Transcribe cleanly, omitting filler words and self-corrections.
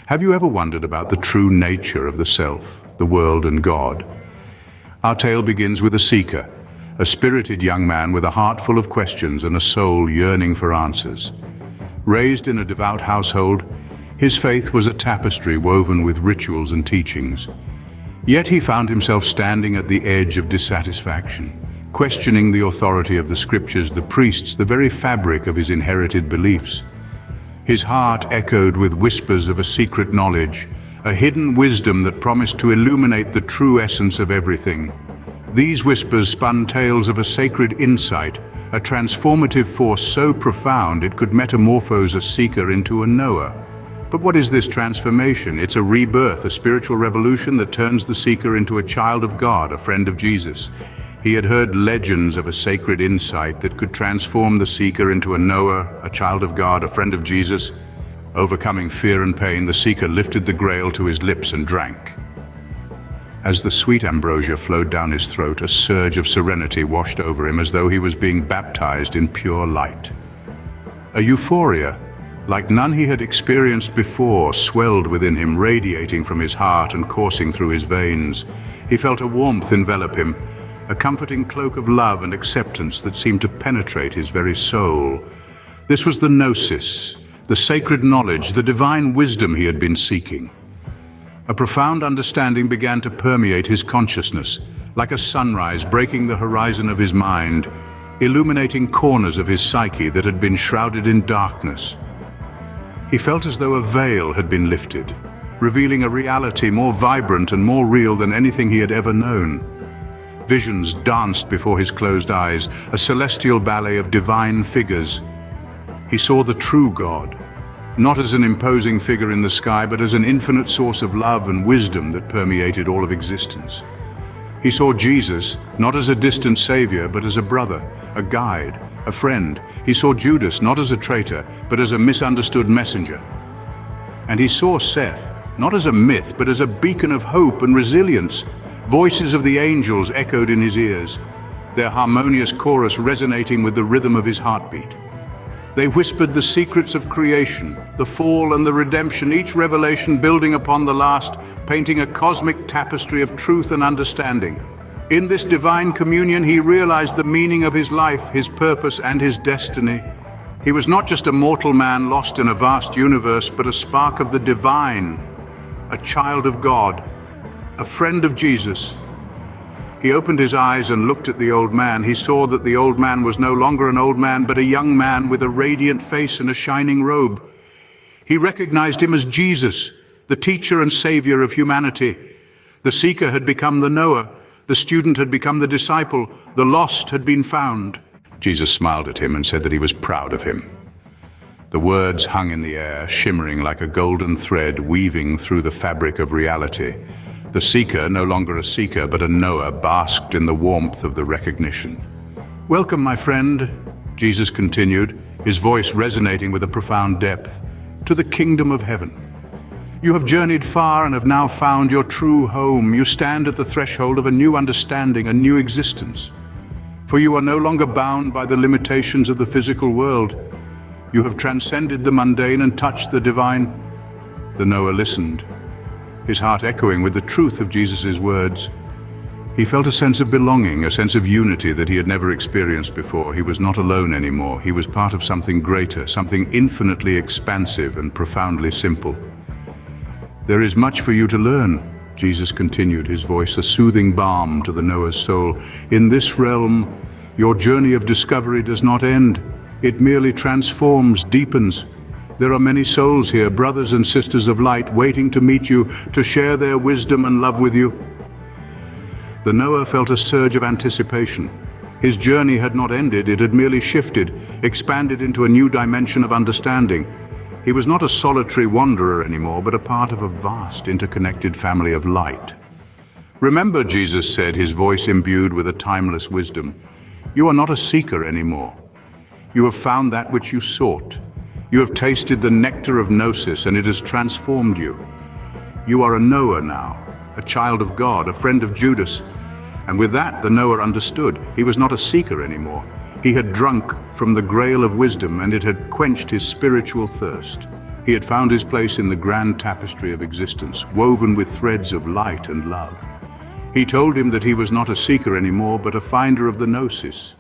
Have you ever wondered about the true nature of the self, the world and God? Our tale begins with a seeker, a spirited young man with a heart full of questions and a soul yearning for answers. Raised in a devout household, his faith was a tapestry woven with rituals and teachings. Yet he found himself standing at the edge of dissatisfaction, questioning the authority of the scriptures, the priests, the very fabric of his inherited beliefs. His heart echoed with whispers of a secret knowledge, a hidden wisdom that promised to illuminate the true essence of everything. These whispers spun tales of a sacred insight, a transformative force so profound it could metamorphose a seeker into a knower. But what is this transformation? It's a rebirth, a spiritual revolution that turns the seeker into a child of God, a friend of Jesus. He had heard legends of a sacred insight that could transform the seeker into a knower, a child of God, a friend of Jesus. Overcoming fear and pain, the seeker lifted the grail to his lips and drank. As the sweet ambrosia flowed down his throat, a surge of serenity washed over him as though he was being baptized in pure light. A euphoria, like none he had experienced before, swelled within him, radiating from his heart and coursing through his veins. He felt a warmth envelop him, a comforting cloak of love and acceptance that seemed to penetrate his very soul. This was the Gnosis, the sacred knowledge, the divine wisdom he had been seeking. A profound understanding began to permeate his consciousness, like a sunrise breaking the horizon of his mind, illuminating corners of his psyche that had been shrouded in darkness. He felt as though a veil had been lifted, revealing a reality more vibrant and more real than anything he had ever known. Visions danced before his closed eyes, a celestial ballet of divine figures. He saw the true God, not as an imposing figure in the sky, but as an infinite source of love and wisdom that permeated all of existence. He saw Jesus, not as a distant savior, but as a brother, a guide, a friend. He saw Judas, not as a traitor, but as a misunderstood messenger. And he saw Seth, not as a myth, but as a beacon of hope and resilience. Voices of the angels echoed in his ears, their harmonious chorus resonating with the rhythm of his heartbeat. They whispered the secrets of creation, the fall and the redemption, each revelation building upon the last, painting a cosmic tapestry of truth and understanding. In this divine communion, he realized the meaning of his life, his purpose, and his destiny. He was not just a mortal man lost in a vast universe, but a spark of the divine, a child of God, a friend of Jesus. He opened his eyes and looked at the old man. He saw that the old man was no longer an old man, but a young man with a radiant face and a shining robe. He recognized him as Jesus, the teacher and savior of humanity. The seeker had become the knower, the student had become the disciple, the lost had been found. Jesus smiled at him and said that he was proud of him. The words hung in the air, shimmering like a golden thread weaving through the fabric of reality. The seeker, no longer a seeker, but a knower, basked in the warmth of the recognition. "Welcome, my friend," Jesus continued, his voice resonating with a profound depth, "to the kingdom of heaven. You have journeyed far and have now found your true home. You stand at the threshold of a new understanding, a new existence. For you are no longer bound by the limitations of the physical world. You have transcended the mundane and touched the divine." The knower listened, his heart echoing with the truth of Jesus' words. He felt a sense of belonging, a sense of unity that he had never experienced before. He was not alone anymore. He was part of something greater, something infinitely expansive and profoundly simple. "There is much for you to learn," Jesus continued, his voice a soothing balm to the knower's soul. "In this realm, your journey of discovery does not end. It merely transforms, deepens. There are many souls here, brothers and sisters of light, waiting to meet you, to share their wisdom and love with you." The knower felt a surge of anticipation. His journey had not ended, it had merely shifted, expanded into a new dimension of understanding. He was not a solitary wanderer anymore, but a part of a vast, interconnected family of light. "Remember," Jesus said, his voice imbued with a timeless wisdom, "you are not a seeker anymore. You have found that which you sought. You have tasted the nectar of Gnosis, and it has transformed you. You are a knower now, a child of God, a friend of Judas." And with that, the knower understood. He was not a seeker anymore. He had drunk from the grail of wisdom, and it had quenched his spiritual thirst. He had found his place in the grand tapestry of existence, woven with threads of light and love. He told him that he was not a seeker anymore, but a finder of the Gnosis,